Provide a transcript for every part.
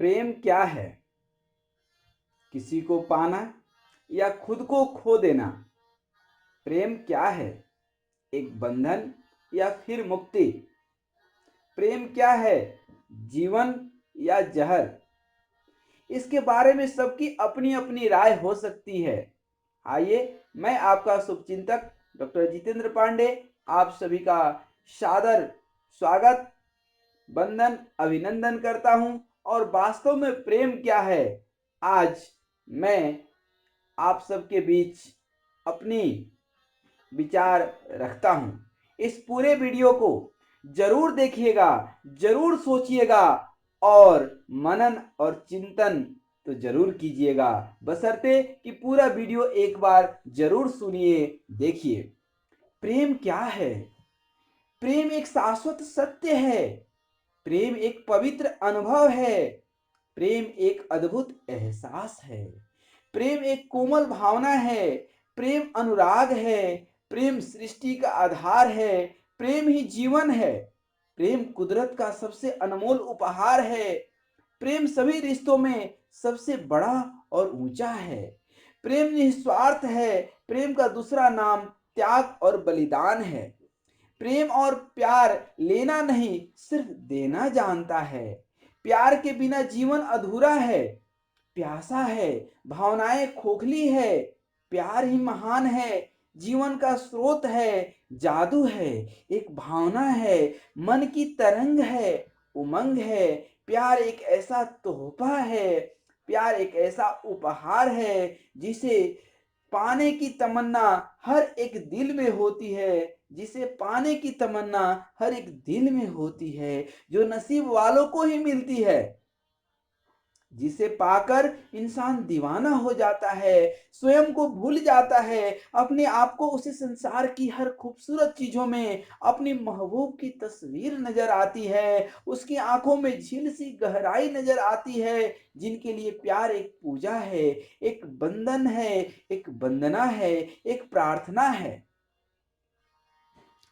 प्रेम क्या है? किसी को पाना या खुद को खो देना? प्रेम क्या है? एक बंधन या फिर मुक्ति? प्रेम क्या है? जीवन या जहर? इसके बारे में सबकी अपनी अपनी राय हो सकती है। आइए, मैं आपका शुभचिंतक डॉक्टर जितेंद्र पांडे आप सभी का सादर स्वागत, वंदन, अभिनंदन करता हूं। और वास्तव में प्रेम क्या है, आज मैं आप सबके बीच अपनी विचार रखता हूं। इस पूरे वीडियो को जरूर देखिएगा, जरूर सोचिएगा और मनन और चिंतन तो जरूर कीजिएगा, बशर्ते कि पूरा वीडियो एक बार जरूर सुनिए, देखिए। प्रेम क्या है? प्रेम एक शाश्वत सत्य है। प्रेम एक पवित्र अनुभव है। प्रेम एक अद्भुत एहसास है। प्रेम एक कोमल भावना है। प्रेम अनुराग है। प्रेम सृष्टि का आधार है। प्रेम ही जीवन है। प्रेम कुदरत का सबसे अनमोल उपहार है। प्रेम सभी रिश्तों में सबसे बड़ा और ऊंचा है। प्रेम निस्वार्थ है। प्रेम का दूसरा नाम त्याग और बलिदान है। प्रेम और प्यार लेना नहीं, सिर्फ देना जानता है। प्यार के बिना जीवन अधूरा है, प्यासा है, भावनाएं खोखली है। प्यार ही महान है, जीवन का स्रोत है, जादू है, एक भावना है, मन की तरंग है, उमंग है। प्यार एक ऐसा तोहफा है, प्यार एक ऐसा उपहार है जिसे पाने की तमन्ना हर एक दिल में होती है, जिसे पाने की तमन्ना हर एक दिल में होती है, जो नसीब वालों को ही मिलती है, जिसे पाकर इंसान दीवाना हो जाता है, स्वयं को भूल जाता है, अपने आप को उसे संसार की हर खूबसूरत चीजों में अपनी महबूब की तस्वीर नजर आती है, उसकी आंखों में झील सी गहराई नजर आती है। जिनके लिए प्यार एक पूजा है, एक बंधन है, एक वंदना है, एक प्रार्थना है।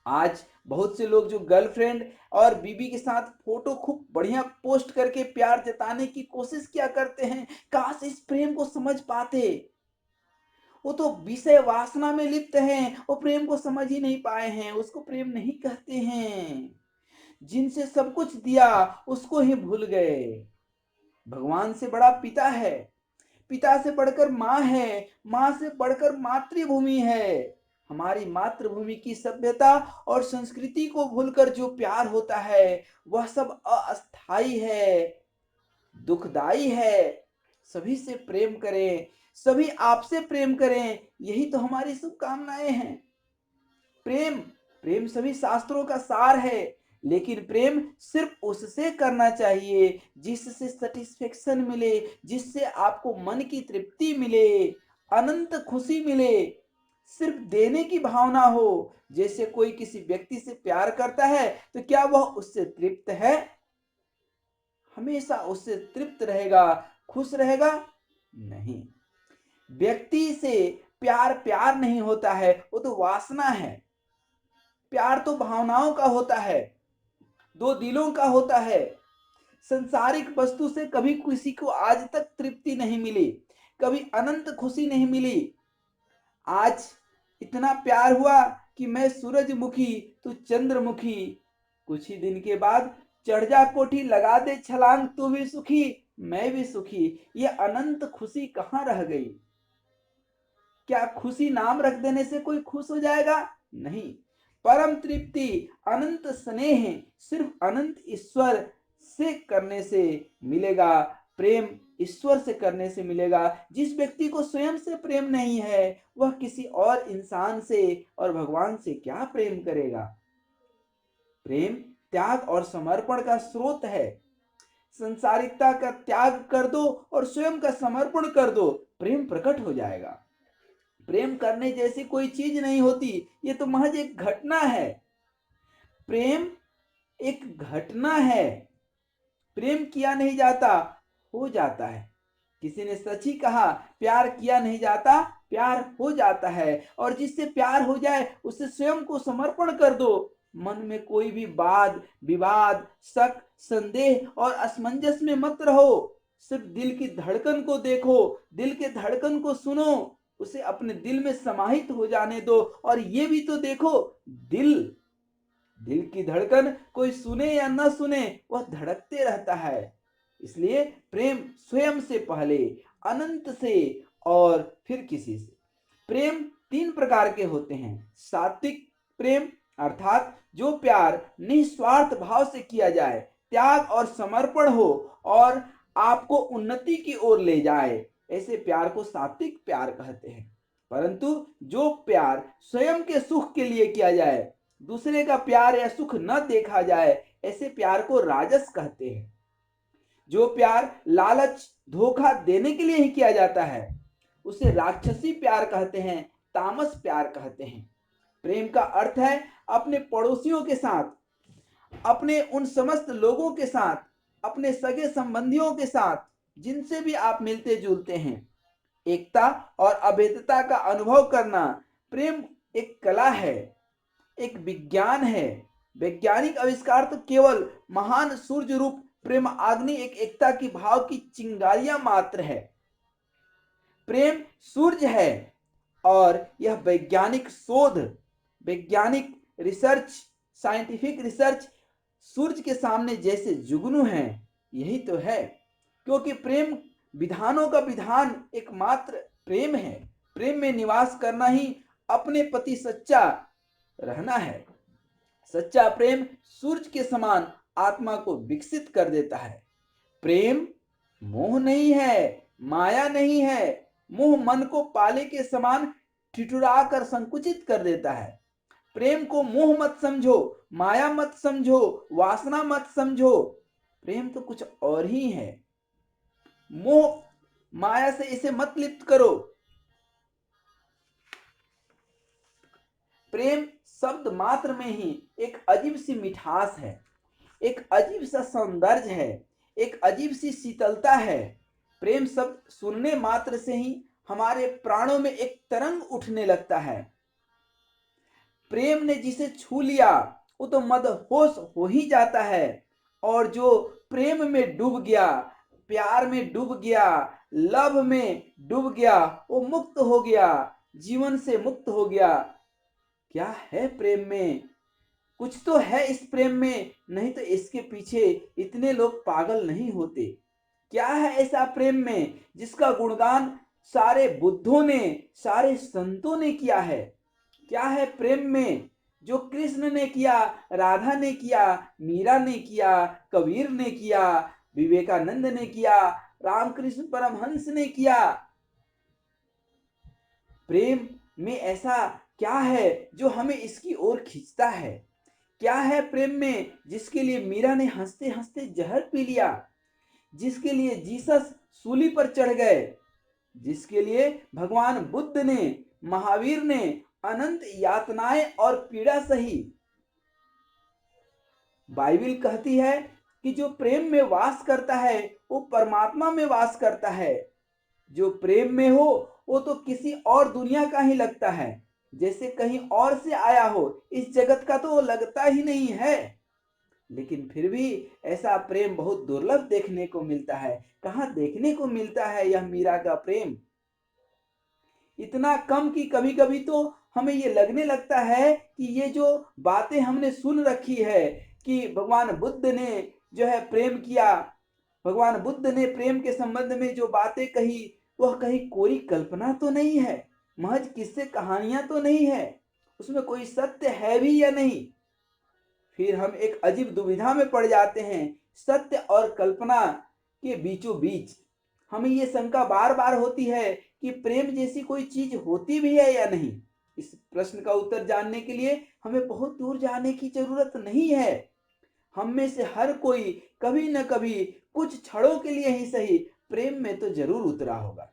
आज बहुत से लोग जो गर्लफ्रेंड और बीबी के साथ फोटो खूब बढ़िया पोस्ट करके प्यार जताने की कोशिश क्या करते हैं, काश इस प्रेम को समझ पाते। वो तो विषय वासना में लिप्त हैं, वो प्रेम को समझ ही नहीं पाए हैं, उसको प्रेम नहीं कहते हैं। जिनसे सब कुछ दिया उसको ही भूल गए। भगवान से बड़ा पिता है, पिता से बढ़कर माँ है, माँ से बढ़कर मातृभूमि है। हमारी मातृभूमि की सभ्यता और संस्कृति को भूलकर जो प्यार होता है वह सब अस्थाई है, दुखदाई है। सभी से प्रेम करें, सभी आपसे प्रेम करें, यही तो हमारी शुभकामनाएं हैं। प्रेम प्रेम सभी शास्त्रों का सार है, लेकिन प्रेम सिर्फ उससे करना चाहिए जिससे सेटिस्फेक्शन मिले, जिससे आपको मन की तृप्ति मिले, अनंत खुशी मिले, सिर्फ देने की भावना हो। जैसे कोई किसी व्यक्ति से प्यार करता है तो क्या वह उससे तृप्त है? हमेशा उससे तृप्त रहेगा, खुश रहेगा? नहीं। व्यक्ति से प्यार प्यार नहीं होता है, वो तो वासना है। प्यार तो भावनाओं का होता है, दो दिलों का होता है। संसारिक वस्तु से कभी किसी को आज तक तृप्ति नहीं मिली, कभी अनंत खुशी नहीं मिली। आज इतना प्यार हुआ कि मैं सूरजमुखी तू चंद्रमुखी, कुछ ही दिन के बाद चढ़ जा कोठी लगा दे छलांग, तू भी सुखी मैं भी सुखी। ये अनंत खुशी कहाँ रह गई? क्या खुशी नाम रख देने से कोई खुश हो जाएगा? नहीं। परम तृप्ति, अनंत स्नेह सिर्फ अनंत ईश्वर से करने से मिलेगा। प्रेम ईश्वर से करने से मिलेगा। जिस व्यक्ति को स्वयं से प्रेम नहीं है वह किसी और इंसान से और भगवान से क्या प्रेम करेगा? प्रेम त्याग और समर्पण का स्रोत है। संसारिकता का त्याग कर दो और स्वयं का समर्पण कर दो, प्रेम प्रकट हो जाएगा। प्रेम करने जैसी कोई चीज नहीं होती, ये तो महज एक घटना है। प्रेम एक घटना है। प्रेम किया नहीं जाता, हो जाता है। किसी ने सच ही कहा, प्यार किया नहीं जाता, प्यार हो जाता है। और जिससे प्यार हो जाए उसे स्वयं को समर्पण कर दो। मन में कोई भी वाद विवाद, शक, संदेह और असमंजस में मत रहो। सिर्फ दिल की धड़कन को देखो, दिल के धड़कन को सुनो, उसे अपने दिल में समाहित हो जाने दो। और ये भी तो देखो, दिल दिल की धड़कन कोई सुने या न सुने, वह धड़कते रहता है। इसलिए प्रेम स्वयं से पहले, अनंत से, और फिर किसी से। प्रेम तीन प्रकार के होते हैं। सात्विक प्रेम अर्थात जो प्यार निस्वार्थ भाव से किया जाए, त्याग और समर्पण हो और आपको उन्नति की ओर ले जाए, ऐसे प्यार को सात्विक प्यार कहते हैं। परंतु जो प्यार स्वयं के सुख के लिए किया जाए, दूसरे का प्यार या सुख न देखा जाए, ऐसे प्यार को राजस कहते हैं। जो प्यार लालच, धोखा देने के लिए ही किया जाता है, उसे राक्षसी प्यार कहते हैं, तामस प्यार कहते हैं। प्रेम का अर्थ है अपने पड़ोसियों के साथ, अपने उन समस्त लोगों के साथ, अपने सगे संबंधियों के साथ जिनसे भी आप मिलते जुलते हैं, एकता और अभेदता का अनुभव करना। प्रेम एक कला है, एक विज्ञान है। वैज्ञानिक आविष्कार तो केवल महान सूर्य रूप प्रेम अग्नि एक एकता की भाव की चिंगारियां मात्र है। प्रेम सूर्य है और यह वैज्ञानिक शोध, वैज्ञानिक रिसर्च, साइंटिफिक रिसर्च सूर्य के सामने जैसे जुगनू है। यही तो है, क्योंकि प्रेम विधानों का विधान एकमात्र प्रेम है। प्रेम में निवास करना ही अपने प्रति सच्चा रहना है। सच्चा प्रेम सूर्य के समान आत्मा को विकसित कर देता है। प्रेम मोह नहीं है, माया नहीं है। मोह मन को पाले के समान ठिठुरा कर संकुचित कर देता है। प्रेम को मोह मत समझो, माया मत समझो, वासना मत समझो। प्रेम तो कुछ और ही है। मोह माया से इसे मत लिप्त करो। प्रेम शब्द मात्र में ही एक अजीब सी मिठास है, एक अजीब सा सौंदर्य है, एक अजीब सी शीतलता है। प्रेम शब्द सुनने मात्र से ही हमारे प्राणों में एक तरंग उठने लगता है। प्रेम ने जिसे छू लिया वो तो मदहोश हो ही जाता है। और जो प्रेम में डूब गया, प्यार में डूब गया, लव में डूब गया, वो मुक्त हो गया, जीवन से मुक्त हो गया। क्या है प्रेम में? कुछ तो है इस प्रेम में, नहीं तो इसके पीछे इतने लोग पागल नहीं होते। क्या है ऐसा प्रेम में जिसका गुणगान सारे बुद्धों ने, सारे संतों ने किया है? क्या है प्रेम में जो कृष्ण ने किया, राधा ने किया, मीरा ने किया, कबीर ने किया, विवेकानंद ने किया, रामकृष्ण परमहंस ने किया? प्रेम में ऐसा क्या है जो हमें इसकी ओर खींचता है? क्या है प्रेम में जिसके लिए मीरा ने हंसते हंसते जहर पी लिया, जिसके लिए जीसस सूली पर चढ़ गए, जिसके लिए भगवान बुद्ध ने, महावीर ने अनंत यातनाएं और पीड़ा सही? बाइबल कहती है कि जो प्रेम में वास करता है वो परमात्मा में वास करता है। जो प्रेम में हो वो तो किसी और दुनिया का ही लगता है, जैसे कहीं और से आया हो, इस जगत का तो वो लगता ही नहीं है। लेकिन फिर भी ऐसा प्रेम बहुत दुर्लभ देखने को मिलता है। कहाँ देखने को मिलता है यह मीरा का प्रेम? इतना कम कि कभी कभी तो हमें ये लगने लगता है कि ये जो बातें हमने सुन रखी है कि भगवान बुद्ध ने जो है प्रेम किया, भगवान बुद्ध ने प्रेम के संबंध में जो बातें कही, वह कहीं कोरी कल्पना तो नहीं है, महज किस्से कहानियां तो नहीं है, उसमें कोई सत्य है भी या नहीं? फिर हम एक अजीब दुविधा में पड़ जाते हैं, सत्य और कल्पना के बीचों बीच। हमें ये शंका बार बार होती है कि प्रेम जैसी कोई चीज होती भी है या नहीं। इस प्रश्न का उत्तर जानने के लिए हमें बहुत दूर जाने की जरूरत नहीं है। हम में से हर कोई कभी न कभी कुछ क्षणों के लिए ही सही प्रेम में तो जरूर उतरा होगा,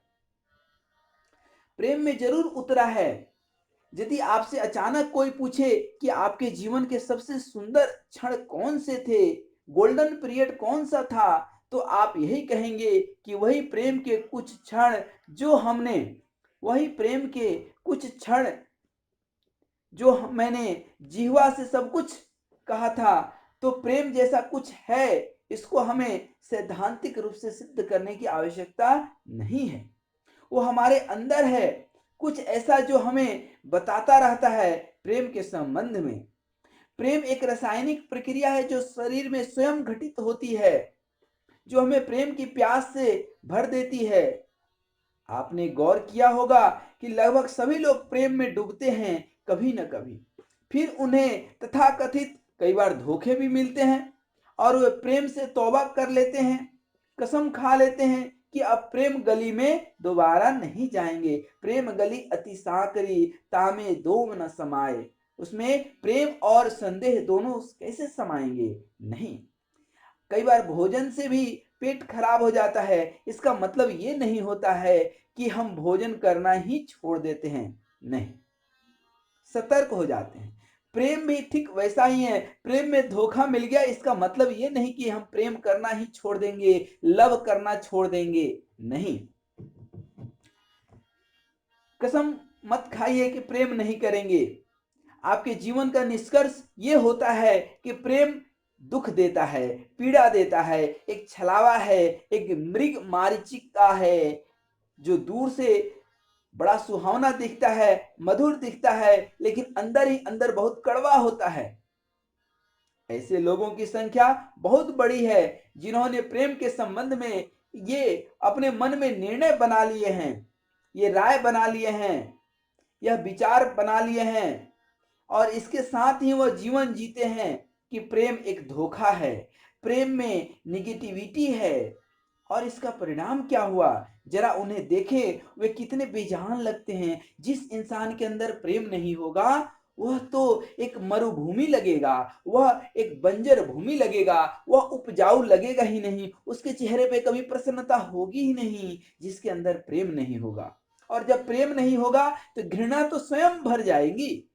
प्रेम में जरूर उतरा है। यदि आपसे अचानक कोई पूछे कि आपके जीवन के सबसे सुंदर क्षण कौन से थे, गोल्डन पीरियड कौन सा था, तो आप यही कहेंगे कि वही प्रेम के कुछ क्षण जो हमने, वही प्रेम के कुछ क्षण जो मैंने जिह्वा से सब कुछ कहा था। तो प्रेम जैसा कुछ है इसको हमें सैद्धांतिक रूप से सिद्ध करने की आवश्यकता नहीं है। वो हमारे अंदर है, कुछ ऐसा जो हमें बताता रहता है प्रेम के संबंध में। प्रेम एक रासायनिक प्रक्रिया है जो शरीर में स्वयं घटित होती है, जो हमें प्रेम की प्यास से भर देती है। आपने गौर किया होगा कि लगभग सभी लोग प्रेम में डूबते हैं कभी न कभी। फिर उन्हें तथाकथित कई बार धोखे भी मिलते हैं और वे प्रेम से तौबा कर लेते हैं, कसम खा लेते हैं कि अब प्रेम गली में दोबारा नहीं जाएंगे। प्रेम गली अति साकरी, तामे दोम न समाये। उसमें प्रेम और संदेह दोनों कैसे समाएंगे? नहीं। कई बार भोजन से भी पेट खराब हो जाता है। इसका मतलब ये नहीं होता है कि हम भोजन करना ही छोड़ देते हैं, नहीं, सतर्क हो जाते हैं। प्रेम भी ठीक वैसा ही है। प्रेम में धोखा मिल गया, इसका मतलब ये नहीं कि हम प्रेम करना ही छोड़ देंगे, लव करना छोड़ देंगे, नहीं। कसम मत खाइए कि प्रेम नहीं करेंगे। आपके जीवन का निष्कर्ष ये होता है कि प्रेम दुख देता है, पीड़ा देता है, एक छलावा है, एक मृग मारीचिका है जो दूर से बड़ा सुहावना दिखता है, मधुर दिखता है, लेकिन अंदर ही अंदर बहुत कड़वा होता है। ऐसे लोगों की संख्या बहुत बड़ी है जिन्होंने प्रेम के संबंध में ये अपने मन में निर्णय बना लिए हैं, ये राय बना लिए हैं, यह विचार बना लिए हैं और इसके साथ ही वह जीवन जीते हैं कि प्रेम एक धोखा है, प्रेम में निगेटिविटी है। और इसका परिणाम क्या हुआ? जरा उन्हें देखें, वे कितने बेजान लगते हैं। जिस इंसान के अंदर प्रेम नहीं होगा वह तो एक मरुभूमि लगेगा, वह एक बंजर भूमि लगेगा, वह उपजाऊ लगेगा ही नहीं, उसके चेहरे पे कभी प्रसन्नता होगी ही नहीं जिसके अंदर प्रेम नहीं होगा। और जब प्रेम नहीं होगा तो घृणा तो स्वयं भर जाएगी।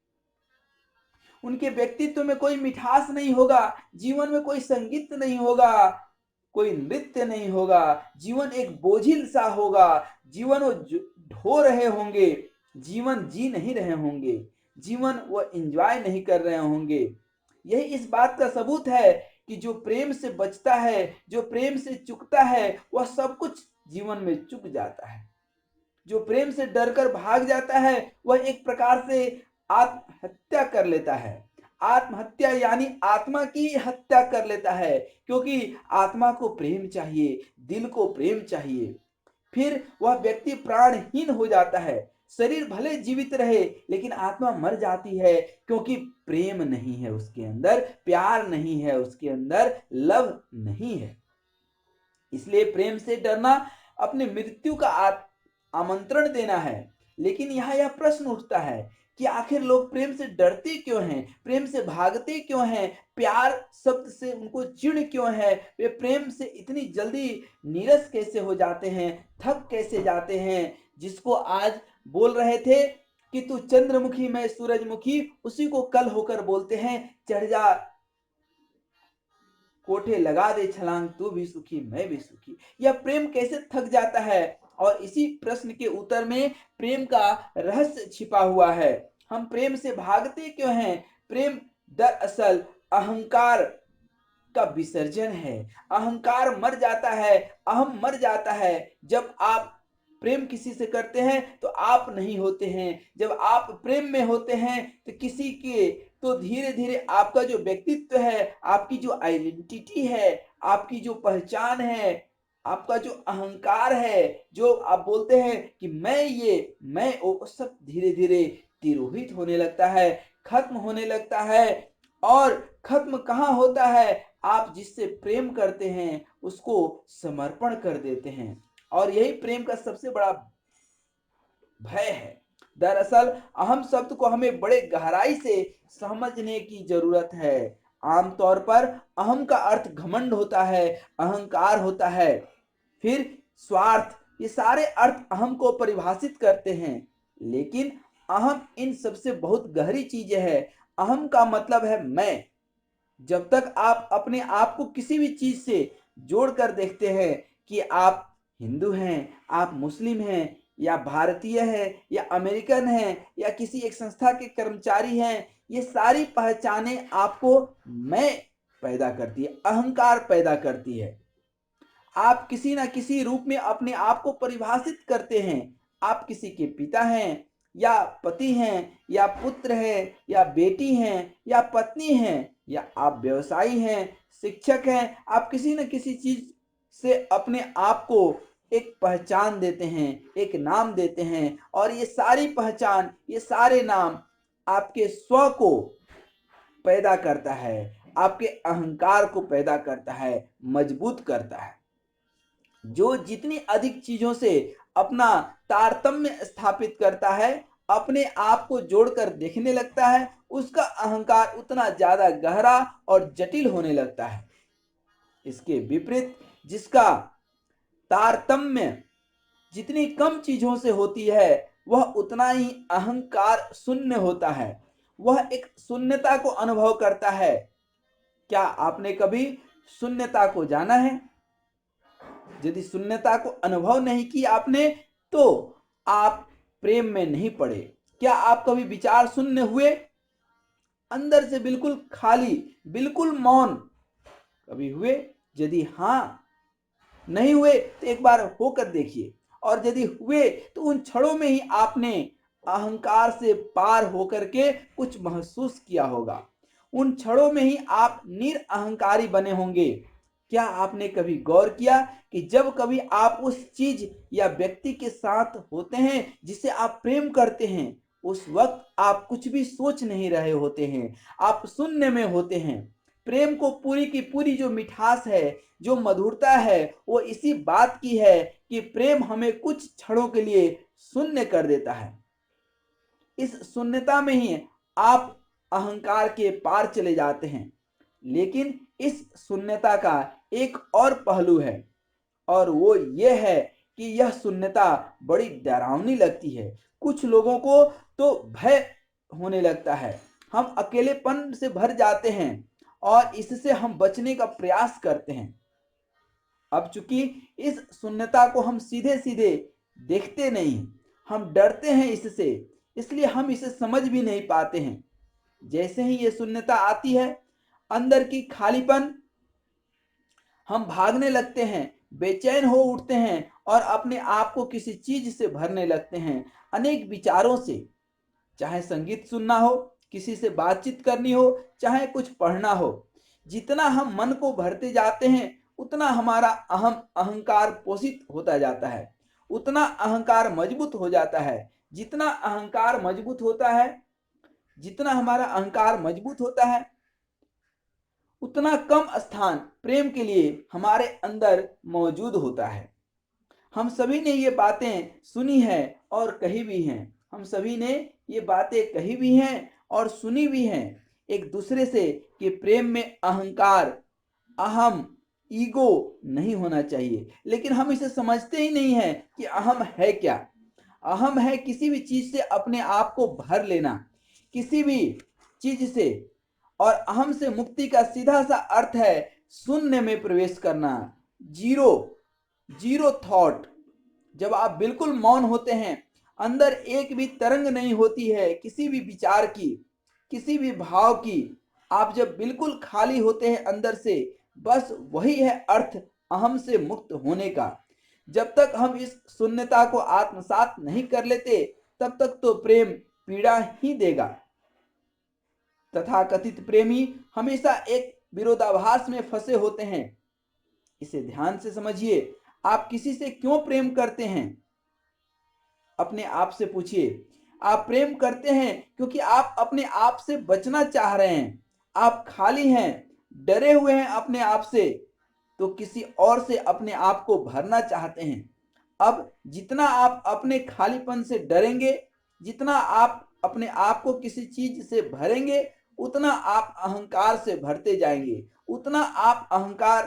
उनके व्यक्तित्व में कोई मिठास नहीं होगा, जीवन में कोई संगीत नहीं होगा, कोई नृत्य नहीं होगा, जीवन एक बोझिल सा होगा, जीवन वो ढो रहे होंगे, जीवन जी नहीं रहे होंगे, जीवन वो एंजॉय नहीं कर रहे होंगे। यही इस बात का सबूत है कि जो प्रेम से बचता है, जो प्रेम से चुकता है, वह सब कुछ जीवन में चुक जाता है। जो प्रेम से डरकर भाग जाता है वह एक प्रकार से आत्महत्या कर लेता है। आत्महत्या यानी आत्मा की हत्या कर लेता है, क्योंकि आत्मा को प्रेम चाहिए, दिल को प्रेम चाहिए। फिर वह व्यक्ति प्राणहीन हो जाता है। शरीर भले जीवित रहे लेकिन आत्मा मर जाती है, क्योंकि प्रेम नहीं है उसके अंदर, प्यार नहीं है उसके अंदर, लव नहीं है। इसलिए प्रेम से डरना अपनी मृत्यु का आमंत्रण देना है। लेकिन यहाँ यह प्रश्न उठता है कि आखिर लोग प्रेम से डरते क्यों हैं, प्रेम से भागते क्यों हैं, प्यार शब्द से उनको चिढ़ क्यों है, वे प्रेम से इतनी जल्दी नीरस कैसे हो जाते हैं, थक कैसे जाते हैं। जिसको आज बोल रहे थे कि तू चंद्रमुखी मैं सूरजमुखी, उसी को कल होकर बोलते हैं चढ़ जा कोठे लगा दे छलांग, तू भी सुखी मैं भी सुखी। यह प्रेम कैसे थक जाता है? और इसी प्रश्न के उत्तर में प्रेम का रहस्य छिपा हुआ है। हम प्रेम से भागते क्यों हैं? प्रेम दरअसल अहंकार का विसर्जन है। अहंकार मर जाता है, अहम मर जाता है। जब आप प्रेम किसी से करते हैं तो आप नहीं होते हैं। जब आप प्रेम में होते हैं तो किसी के तो धीरे धीरे आपका जो व्यक्तित्व है, आपकी जो आइडेंटिटी है, आपकी जो पहचान है, आपका जो अहंकार है, जो आप बोलते हैं कि मैं ये मैं वो, सब धीरे धीरे तिरोहित होने लगता है, खत्म होने लगता है। और खत्म कहाँ होता है? आप जिससे प्रेम करते हैं उसको समर्पण कर देते हैं। और यही प्रेम का सबसे बड़ा भय है। दरअसल अहम शब्द को हमें बड़े गहराई से समझने की जरूरत है। आमतौर पर अहम का अर्थ घमंड होता है, अहंकार होता है, फिर स्वार्थ, ये सारे अर्थ अहम को परिभाषित करते हैं। लेकिन अहम इन सबसे बहुत गहरी चीजें है। अहम का मतलब है मैं। जब तक आप अपने आप को किसी भी चीज से जोड़कर देखते हैं कि आप हिंदू हैं, आप मुस्लिम हैं, या भारतीय हैं, या अमेरिकन हैं, या किसी एक संस्था के कर्मचारी हैं, ये सारी पहचानें आपको मैं पैदा करती है, अहंकार पैदा करती है। आप किसी ना किसी रूप में अपने आप को परिभाषित करते हैं। आप किसी के पिता हैं या पति हैं या पुत्र हैं या बेटी हैं या पत्नी हैं या आप व्यवसायी हैं, शिक्षक हैं। आप किसी न किसी चीज से अपने आप को एक पहचान देते हैं, एक नाम देते हैं, और ये सारी पहचान, ये सारे नाम आपके स्व को पैदा करता है, आपके अहंकार को पैदा करता है, मजबूत करता है। जो जितनी अधिक चीजों से अपना तारतम्य स्थापित करता है, अपने आप को जोड़कर देखने लगता है, उसका अहंकार उतना ज्यादा गहरा और जटिल होने लगता है। इसके विपरीत जिसका तारतम्य जितनी कम चीजों से होती है, वह उतना ही अहंकार शून्य होता है। वह एक शून्यता को अनुभव करता है। क्या आपने कभी शून्यता को जाना है? यदि शून्यता को अनुभव नहीं किया आपने, तो आप प्रेम में नहीं पड़े। क्या आप कभी विचार शून्य हुए, अंदर से बिल्कुल खाली, बिल्कुल मौन, कभी हुए? यदि हाँ नहीं हुए तो एक बार होकर देखिए, और यदि हुए तो उन क्षणों में ही आपने अहंकार से पार होकर के कुछ महसूस किया होगा। उन क्षणों में ही आप निरअहंकारी बने होंगे। क्या आपने कभी गौर किया कि जब कभी आप उस चीज या व्यक्ति के साथ होते हैं जिसे आप प्रेम करते हैं, उस वक्त आप कुछ भी सोच नहीं रहे होते हैं, आप शून्य में होते हैं। प्रेम को पूरी की पूरी जो मिठास है, जो मधुरता है, वो इसी बात की है कि प्रेम हमें कुछ क्षणों के लिए शून्य कर देता है। इस शून्यता में ही आप अहंकार के पार चले जाते हैं। लेकिन इस शून्यता का एक और पहलू है, और वो ये है कि यह शून्यता बड़ी डरावनी लगती है। कुछ लोगों को तो भय होने लगता है, हम अकेलेपन से भर जाते हैं और इससे हम बचने का प्रयास करते हैं। अब चूंकि इस शून्यता को हम सीधे सीधे देखते नहीं, हम डरते हैं इससे, इसलिए हम इसे समझ भी नहीं पाते हैं। जैसे ही ये शून्यता आती है, अंदर की खालीपन, हम भागने लगते हैं, बेचैन हो उठते हैं और अपने आप को किसी चीज से भरने लगते हैं, अनेक विचारों से। चाहे संगीत सुनना हो, किसी से बातचीत करनी हो, चाहे कुछ पढ़ना हो। जितना हम मन को भरते जाते हैं, उतना हमारा अहंकार पोषित होता जाता है, उतना अहंकार मजबूत हो जाता है। जितना अहंकार मजबूत होता है, जितना हमारा अहंकार मजबूत होता है, उतना कम स्थान प्रेम के लिए हमारे अंदर मौजूद होता है। हम सभी ने ये बातें सुनी है और कही भी हैं। हम सभी ने ये बातें कही भी हैं और सुनी भी हैं एक दूसरे से, कि प्रेम में अहंकार, अहम, ईगो नहीं होना चाहिए। लेकिन हम इसे समझते ही नहीं है कि अहम है क्या। अहम है किसी भी चीज से अपने आप को भर लेना, किसी भी चीज से। और अहम से मुक्ति का सीधा सा अर्थ है शून्य में प्रवेश करना, जीरो, जीरो थॉट। जब आप बिल्कुल मौन होते हैं, अंदर एक भी तरंग नहीं होती है किसी भी विचार की, किसी भी भाव की। आप जब बिल्कुल खाली होते हैं अंदर से, बस वही है अर्थ अहम से मुक्त होने का। जब तक हम इस शून्यता को आत्मसात नहीं कर लेते, तब तक तो प्रेम पीड़ा ही देगा। तथाकथित प्रेमी हमेशा एक विरोधाभास में फंसे होते हैं। इसे ध्यान से समझिए। आप किसी से क्यों प्रेम करते हैं? अपने आप से पूछिए। आप प्रेम करते हैं क्योंकि आप अपने आप से बचना चाह रहे हैं, आप खाली हैं, डरे हुए हैं अपने आप से, तो किसी और से अपने आप को भरना चाहते हैं। अब जितना आप अपने खालीपन से डरेंगे, जितना आप अपने आप को किसी चीज से भरेंगे, उतना आप अहंकार से भरते जाएंगे, उतना आप अहंकार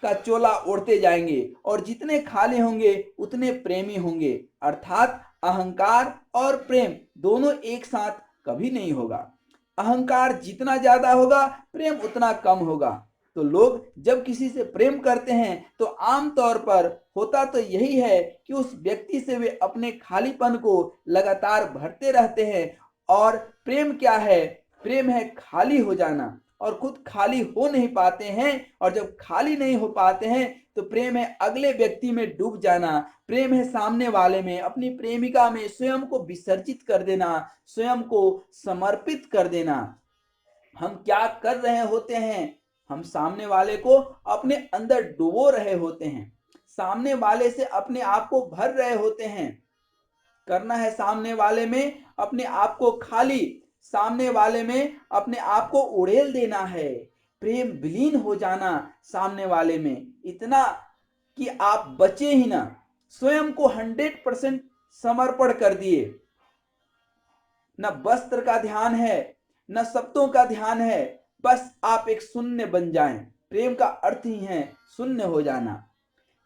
का चोला ओढ़ते जाएंगे, और जितने खाली होंगे उतने प्रेमी होंगे। अर्थात अहंकार और प्रेम दोनों एक साथ कभी नहीं होगा। अहंकार जितना ज्यादा होगा, प्रेम उतना कम होगा। तो लोग जब किसी से प्रेम करते हैं, तो आमतौर पर होता तो यही है कि उस व्यक्ति से वे अपने खालीपन को लगातार भरते रहते हैं। और प्रेम क्या है? प्रेम है खाली हो जाना, और खुद खाली हो नहीं पाते हैं, और जब खाली नहीं हो पाते हैं तो प्रेम है अगले व्यक्ति में डूब जाना। प्रेम है सामने वाले में, अपनी प्रेमिका में स्वयं को विसर्जित कर देना, स्वयं को समर्पित कर देना। हम क्या कर रहे होते हैं? हम सामने वाले को अपने अंदर डुबो रहे होते हैं, सामने वाले से अपने आप को भर रहे होते हैं। करना है सामने वाले में अपने आप को खाली, सामने वाले में अपने आप को उड़ेल देना है, प्रेम विलीन हो जाना सामने वाले में, इतना कि आप बचे ही ना, स्वयं को 100% समर्पण कर दिए। न वस्त्र का ध्यान है, न शब्दों का ध्यान है, बस आप एक शून्य बन जाएं। प्रेम का अर्थ ही है शून्य हो जाना।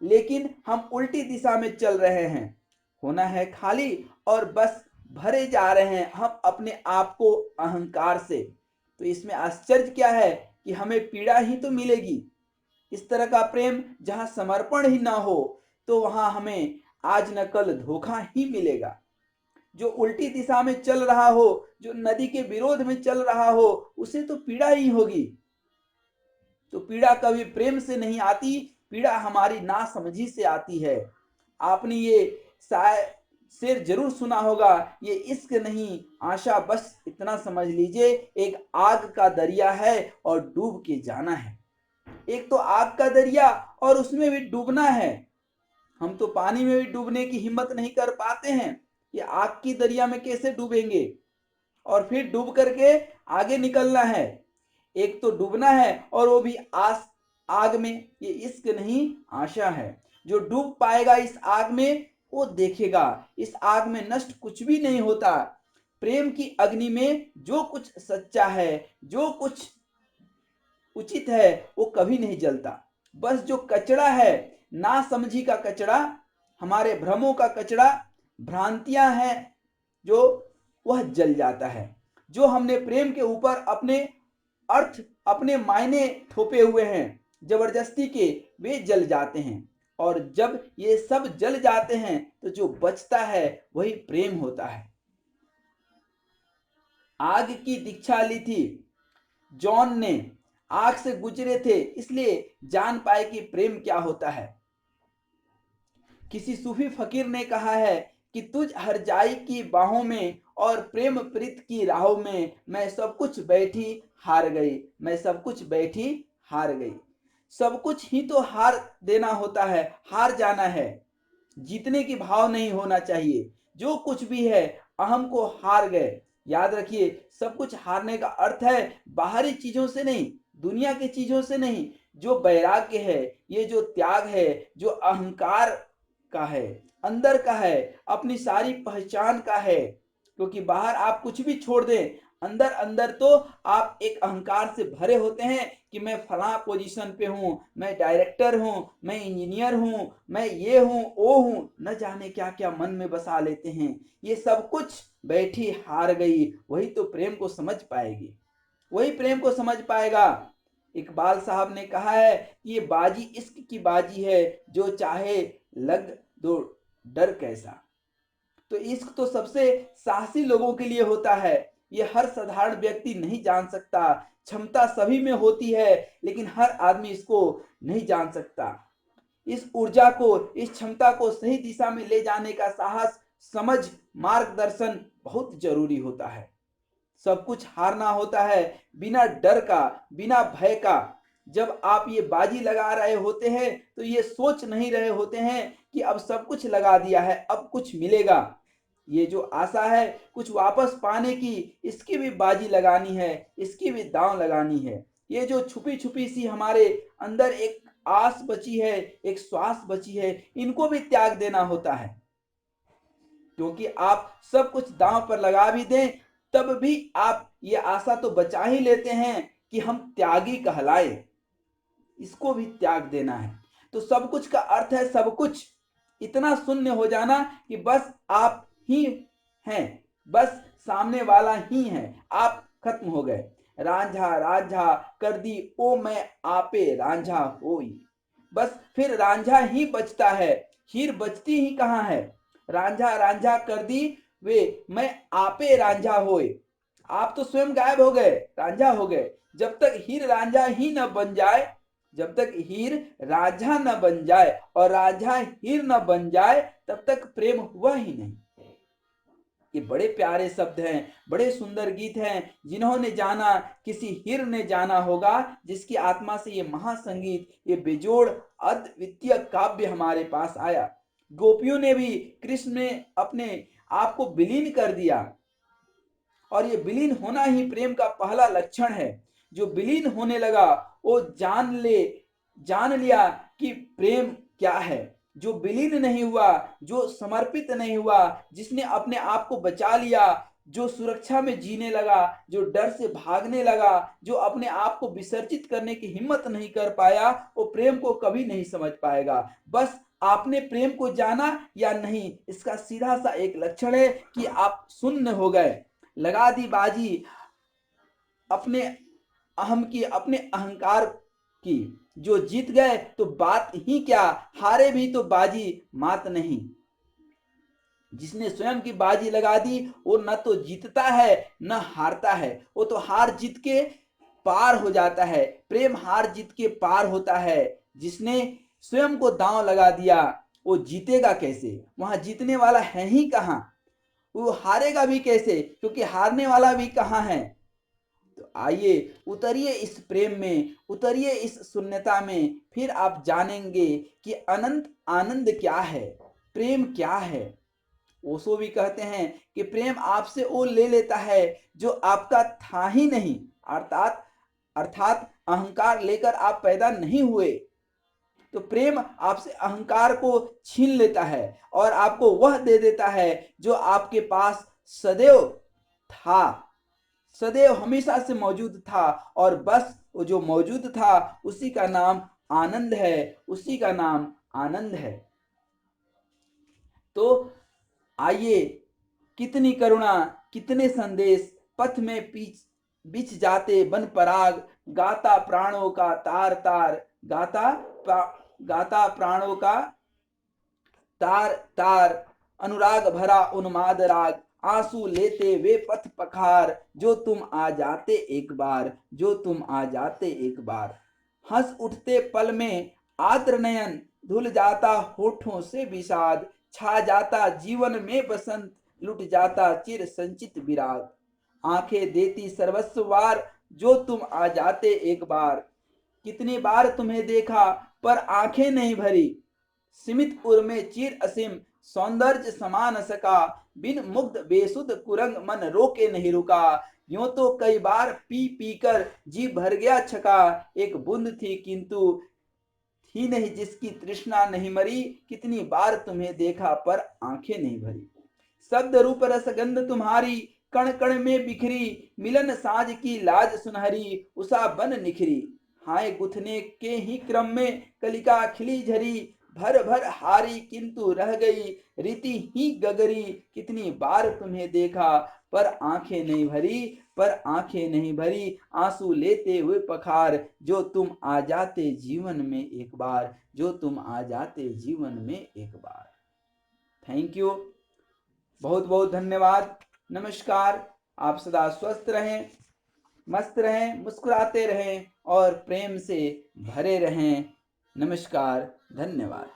लेकिन हम उल्टी दिशा में चल रहे हैं, होना है खाली और बस भरे जा रहे हैं हम अपने आप को अहंकार से। तो इसमें आश्चर्य क्या है कि हमें पीड़ा ही तो मिलेगी। इस तरह का प्रेम जहां समर्पण ही ना हो, तो वहां हमें आज न कल धोखा ही मिलेगा। जो उल्टी दिशा में चल रहा हो, जो नदी के विरोध में चल रहा हो, उसे तो पीड़ा ही होगी। तो पीड़ा कभी प्रेम से नहीं आती, पीड़ा हमारी नासमझी से आती है। आपने ये शायद शेर जरूर सुना होगा, ये इश्क नहीं आशा, बस इतना समझ लीजिए एक आग का दरिया है और डूब के जाना है। एक तो आग का दरिया और उसमें भी डूबना है। हम तो पानी में भी डूबने की हिम्मत नहीं कर पाते हैं, ये आग की दरिया में कैसे डूबेंगे? और फिर डूब करके आगे निकलना है। एक तो डूबना है और वो भी आग में। ये इश्क नहीं आशा है। जो डूब पाएगा इस आग में, वो देखेगा इस आग में नष्ट कुछ भी नहीं होता। प्रेम की अग्नि में जो कुछ सच्चा है, जो कुछ उचित है, वो कभी नहीं जलता। बस जो कचरा है, ना समझी का कचरा, हमारे भ्रमों का कचरा, भ्रांतियां हैं जो, वह जल जाता है। जो हमने प्रेम के ऊपर अपने अर्थ, अपने मायने थोपे हुए हैं जबरदस्ती के, वे जल जाते हैं। और जब ये सब जल जाते हैं तो जो बचता है वही प्रेम होता है। आग की दीक्षा ली थी जॉन ने, आग से गुजरे थे इसलिए जान पाए कि प्रेम क्या होता है। किसी सूफी फकीर ने कहा है कि तुझ हरजाई की बाहों में और प्रेम प्रीत की राहों में मैं सब कुछ बैठी हार गई, मैं सब कुछ बैठी हार गई। सब कुछ ही तो हार देना होता है, हार जाना है। जीतने की भाव नहीं होना चाहिए। जो कुछ भी है अहम को हार गए। याद रखिए, सब कुछ हारने का अर्थ है बाहरी चीजों से नहीं, दुनिया की चीजों से नहीं। जो वैराग्य है, ये जो त्याग है, जो अहंकार का है, अंदर का है, अपनी सारी पहचान का है। क्योंकि बाहर आप कुछ भी छोड़ दें, अंदर अंदर तो आप एक अहंकार से भरे होते हैं कि मैं फला पोजीशन पे हूं, मैं डायरेक्टर हूं, मैं इंजीनियर हूं, मैं ये हूं वो हूं, न जाने क्या क्या मन में बसा लेते हैं। ये सब कुछ बैठी हार गई, वही तो प्रेम को समझ पाएगी, वही प्रेम को समझ पाएगा। इकबाल साहब ने कहा है कि ये बाजी इश्क की बाजी है, जो चाहे लग दो डर कैसा। तो इश्क तो सबसे साहसी लोगों के लिए होता है, ये हर साधारण व्यक्ति नहीं जान सकता। क्षमता सभी में होती है, लेकिन हर आदमी इसको नहीं जान सकता। इस ऊर्जा को, इस क्षमता को सही दिशा में ले जाने का साहस, समझ, मार्गदर्शन बहुत जरूरी होता है। सब कुछ हारना होता है बिना डर का, बिना भय का। जब आप ये बाजी लगा रहे होते हैं तो ये सोच नहीं रहे होते हैं कि अब सब कुछ लगा दिया है, अब कुछ मिलेगा। ये जो आशा है कुछ वापस पाने की, इसकी भी बाजी लगानी है, इसकी भी दांव लगानी है। ये जो छुपी छुपी सी हमारे अंदर एक आस बची है, एक श्वास बची है, इनको भी त्याग देना होता है। क्योंकि आप सब कुछ दांव पर लगा भी दें, तब भी आप ये आशा तो बचा ही लेते हैं कि हम त्यागी कहलाए। इसको भी त्याग देना है। तो सब कुछ का अर्थ है सब कुछ, इतना शून्य हो जाना कि बस आप ही हैं, बस सामने वाला ही है, आप खत्म हो गए। रांझा रांझा कर दी ओ मैं आपे रांझा होई। बस फिर रांझा ही बचता है, हीर बचती ही कहाँ है। रांझा रांझा कर दी वे मैं आपे रांझा होए। आप तो स्वयं गायब हो गए, रांझा हो गए। जब तक हीर रांझा ही न बन जाए, जब तक हीर रांझा न बन जाए और रांझा हीर न बन जाए, तब तक प्रेम हुआ ही नहीं। ये बड़े प्यारे शब्द हैं, बड़े सुंदर गीत हैं। जिन्होंने जाना, किसी हीर ने जाना होगा, जिसकी आत्मा से ये महासंगीत, ये बेजोड़ अद्वितीय काव्य हमारे पास आया। गोपियों ने भी कृष्ण में अपने आप को विलीन कर दिया, और ये विलीन होना ही प्रेम का पहला लक्षण है। जो विलीन होने लगा वो जान लिया कि प्रेम क्या है। जो विलीन नहीं हुआ, जो समर्पित नहीं हुआ, जिसने अपने आप को बचा लिया, जो सुरक्षा में जीने लगा, जो डर से भागने लगा, जो अपने आप को विसर्जित करने की हिम्मत नहीं कर पाया, वो प्रेम को कभी नहीं समझ पाएगा। बस आपने प्रेम को जाना या नहीं, इसका सीधा सा एक लक्षण है कि आप शून्य हो गए। लगा दी बाजी अपने अहम की, अपने अहंकार की। जो जीत गए तो बात ही क्या, हारे भी तो बाजी मात नहीं। जिसने स्वयं की बाजी लगा दी वो न तो जीतता है न हारता है, वो तो हार जीत के पार हो जाता है। प्रेम हार जीत के पार होता है। जिसने स्वयं को दांव लगा दिया वो जीतेगा कैसे? वहां जीतने वाला है ही कहां, वो हारेगा भी कैसे, क्योंकि हारने वाला भी कहाँ है। तो आइए उतरिए इस प्रेम में, उतरिए इस शून्यता में, फिर आप जानेंगे कि अनंत आनंद क्या है, प्रेम क्या है। ओशो भी कहते हैं कि प्रेम आपसे वो ले लेता है जो आपका था ही नहीं, अर्थात अर्थात अहंकार लेकर आप पैदा नहीं हुए। तो प्रेम आपसे अहंकार को छीन लेता है और आपको वह दे देता है जो आपके पास सदैव था, सदैव हमेशा से मौजूद था। और बस वो जो मौजूद था उसी का नाम आनंद है, उसी का नाम आनंद है। तो आइए, कितनी करुणा, कितने संदेश पथ में पीछ बिछ जाते बन पराग, गाता प्राणों का तार तार, गाता प्राणों का तार तार, अनुराग भरा उन्माद राग, आंसू लेते वे पथ पखार, जो तुम आ जाते एक बार, जो तुम आ जाते एक बार। हंस उठते पल में आर्द्र नयन, धुल जाता होठों से विषाद, छा जाता जीवन में बसंत, लुट जाता चिर संचित विराग। आंखें देती सर्वस्व वार, जो तुम आ जाते एक बार। कितनी बार तुम्हें देखा पर आंखें नहीं भरी, सीमित उर में चीर असीम सौंदर्य समा न सका, बिन मुग्ध बेसुध कुरंग मन रोके नहीं रुका। यूं तो कई बार पी पी कर जी भर गया छका, एक बूंद थी किंतु थी नहीं जिसकी तृष्णा नहीं मरी, कितनी बार तुम्हें देखा पर आंखें नहीं भरी। शब्द रूप रसगंध तुम्हारी कण कण में बिखरी, मिलन साज की लाज सुनहरी, उषा बन निखरी। हाय गुथने के ही क्रम में कलिका खिली झरी, भर भर हारी किंतु रह गई रीति ही गगरी। कितनी बार तुम्हें देखा पर आंखें नहीं भरी, पर आंखें नहीं भरी, आंसू लेते हुए पखार, जो तुम आ जाते जीवन में एक बार, जो तुम आ जाते जीवन में एक बार। थैंक यू, बहुत बहुत धन्यवाद। नमस्कार। आप सदा स्वस्थ रहें, मस्त रहें, मुस्कुराते रहें और प्रेम से भरे रहें। नमस्कार, धन्यवाद।